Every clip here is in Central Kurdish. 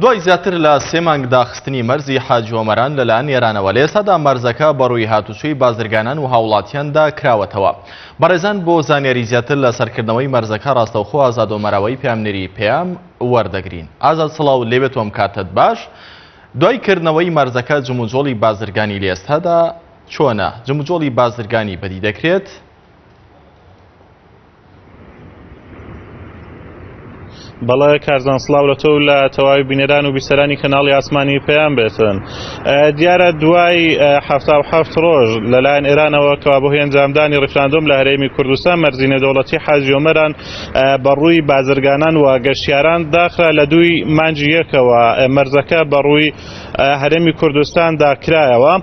دوای زیاتر لە 3 مانگ داخستنی مەرزی حاجی ئۆمەران لەلایەن ئێرانەوە لە ئێستادا مەرزەکە بەڕووی هاتوچۆی بازرگانان و هاوڵاتیاندا کراوەتەوە. بەڕێزان بۆ زانیاری زیاتر لە سەرکردنەوەی مەرزەکە ڕاستەوخۆ ئازاد ئۆمەراوەی پێامنێری پێام وەردەگرین. ئازاد سڵاو لێبێتۆم کاتت باش. دوای کردنەوەی مەرزەکە جموجۆڵی بازرگانی لە ئێستادا چۆنە؟ جموجۆڵی بازرگانی بەدی دەکرێت؟ بەڵێ کارزان سڵاو لە تۆ لە تەواوی بینەران و بیسەرانی کەناڵی ئاسمانی پێیان بێتن. دیارە دوای 77 ڕۆژ لەلایەن ئێرانەوە کەوا بۆ هێنجامدانی ڕیفراندۆم لە هەرێمی کوردستان مەرزی نێودەوڵەتی حاجی ئۆمەران بەڕووی بازرگانان و گەشتیاران داخرا لە دووی مانجی یەکەوە مەرزەکە بەڕووی هەرێمی کوردستان داکرایەوە.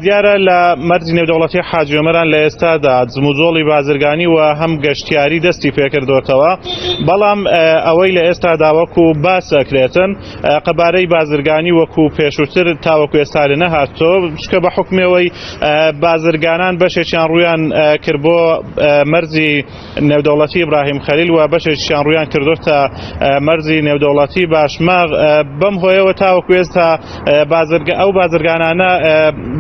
دیارە لە مەرزی نێودەوڵەتی حاجی ئۆمەران لە ئێستادا جموجۆڵی بازرگانی و هەم گەشتیاری دەستی پێکردوتەوە، بەڵام ئەوەی لە ئێستا داوەکو باسەکرێتن قەبارەی بازرگانی وەکو پێشووتر تاوەکو ئێستا لە نەهاتۆ چکە بە حکمەوەی بازرگانان بەشێکیان ڕوویان کرد بۆ مەرزی نێودەوڵەتی ئیبراهیم خەلیل و بەشێکیان ڕوویان کردوتە مەرزی نێودەوڵەتی باشماغ. بەم هۆیەوە تاوەکو ئێستا ئەو بازرگانانە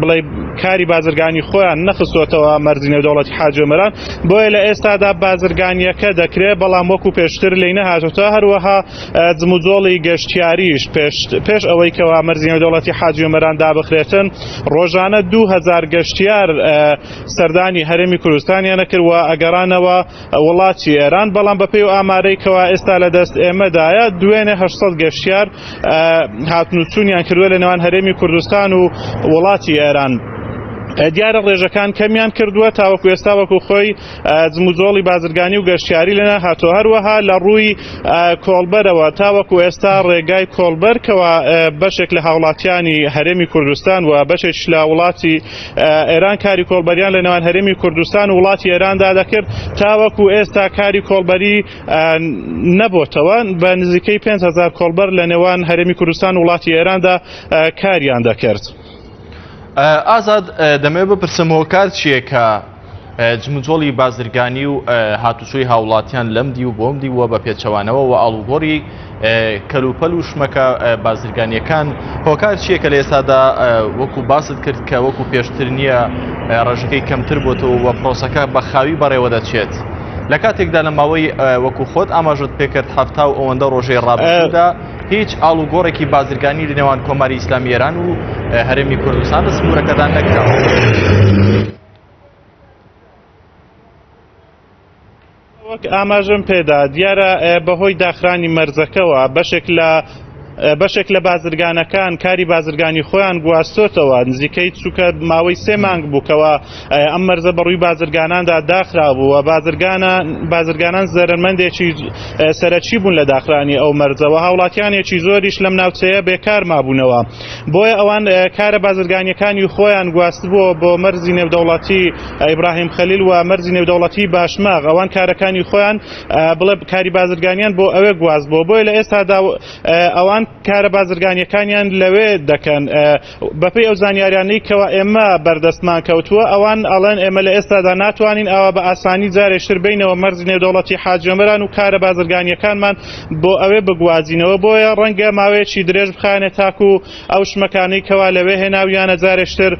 بڵێ کاری بازرگانی خۆیان نەخستوتەوە مەرزی نێودەوڵەتی حاجی ئۆمەران، بۆیە لە ئێستادا بازرگانیەکە دەکرێت بەڵام وەکو پێشتر لێی نەهاتوتە. هەروەها جموجۆڵی گەشتیاریش پێش ئەوەی کەوا مەرزی نێودەوڵەتی حاجی ئۆمەران دابخرێتن ڕۆژانە 2000 گەشتیار سەردانی هەرێمی کوردستانیانە کرد و ئەگەڕانەوە وڵاتی ئێران، بەڵام بەپێی و ئامارەی کەوا ئێستا لە دەست ئێمەدایە دوێنێ 800 گەشتیار هاتنوچوونیان کردووە لە نێوان هەرێمی کوردستان و وڵاتی ئێران. دیارە ڕێژەکان کەمیان کردووە تاوەکو ئێستا وەکو خۆی جموجۆڵی بازرگانی و گەشتیاری لەنە هاتووە. هەروەها لە ڕووی کۆڵبەرەوە تاوەکو ئێستا ڕێگای کۆڵبەر کەوا بەشێک لە هاوڵاتیانی هەرێمی کوردستان و بەشێک لە وڵاتی ئێران کاری کۆڵبەریان لە نێوان هەرێمی کوردستان و وڵاتی ئێراندا دەکرد، تاوەکو ئێستا کاری کۆڵبەری نەبووتەوە. بە نزیکەی 5000 کۆڵبەر لە نێوان هەرێمی کوردستان و وڵاتی ئێراندا کاریان دەکرد. ئازاد دەمەوێت بپرسمەوە کار چییە کە جموجۆڵی بازرگانی و هاتوچۆی هاوڵاتیان لەمدی و بۆمدی وە بە پێچەوانەوە و ئاڵوگۆڕی کەلوپەل و شمەکە بازرگانیەکان هۆکار چییە کە لە ئێستادا وەکو باست کرد کە وەکو پێشتر نییە ڕێژەکەی کەمتر بۆتەوە و پرۆسەکە بە خاوی بەڕێوە دەچێت لە کاتێکدا لە ماوەی وەکو خۆت ئاماژت پێکرد هەفتا و ئەوەندە ڕۆژەی ڕابردوودا هیچ ئاڵوگۆڕێکی بازرگانی لە نێوان کۆماری ئیسلامی ئێران و هەرێمی کوردستان لە سنوورەکەدا نەکراوە. وەک ئاماژم پێدا دیارە بەهۆی داخرانی مەرزەکەەوە بەشێک لە بازرگانەکان کاری بازرگانی خۆیان گواستۆتەوە، نزیکەی چووکە ماوەی 3 مانگ بووکەوە ئەم مەرزە بەڕووی بازرگاناندا داخرا بوو و بازرگانان زەرمەندێکی سەرەکی بوون لە داخرانی ئەو مەرزەوە، هاوڵاتیانێکی زۆریش لەم ناوچەیە بێکار مابوونەوە، بۆیە ئەوان کارە بازرگانیەکانی خۆیان گواست بووە بۆ مەرزی نێودەوڵەتی ئیبراهیم خەلیل و مەرزی نێودەوڵەتی باشماغ. ئەوان کارەکانی خۆیان بڵێ کاری بازرگانیان بۆ ئەوێ گواست بۆیە لە ئێستادا ئەوان کارە بازرگانیەکانیان لەوێ دەکەن. بەپێی ئەو زانیاریانەی کەوا ئێمە بەردەستمان کەوتووە ئەوان ئەڵێن ئێمە لە ئێستادا ناتوانین ئەوە بە ئاسانی جارێکتر بینەوە مەرزی نێودەوڵەتی حاجی ئۆمەران و کارە بازرگانیەکانمان بۆ ئەوێ بگوازینەوە، بۆیە ڕەنگە ماوەیەکی درێژ بخانێت تاکو ئەو شمەکانەی کەوا لەوێ هێناویانە جارێکتر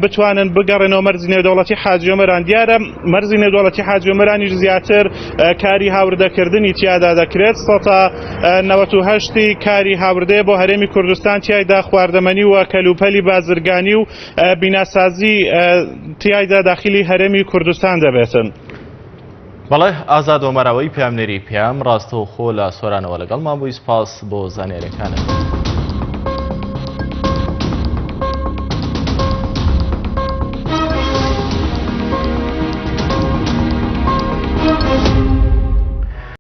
بتوانن بگەڕێنەوە مەرزی نێودەوڵەتی حاجی ئۆمەران. دیارە مەرزی نێودەوڵەتی حاجی ئۆمەرانیش زیاتر کاری هاوردەکردنی تیادا دەکرێت، 98 کاری هاوردەیە بۆ هەرێمی کوردستان تیایدا خواردەمەنی و کەلوپەلی بازرگانی و بیناسازی تیایدا داخلی هەرێمی کوردستان دەبێتن. بەڵێ ئازاد ئۆمەراوەی پێامنێری پێام ڕاستەوخۆ لە سۆرانەوە لەگەڵمان بووی. سپاس بۆ زانیاریەکانت.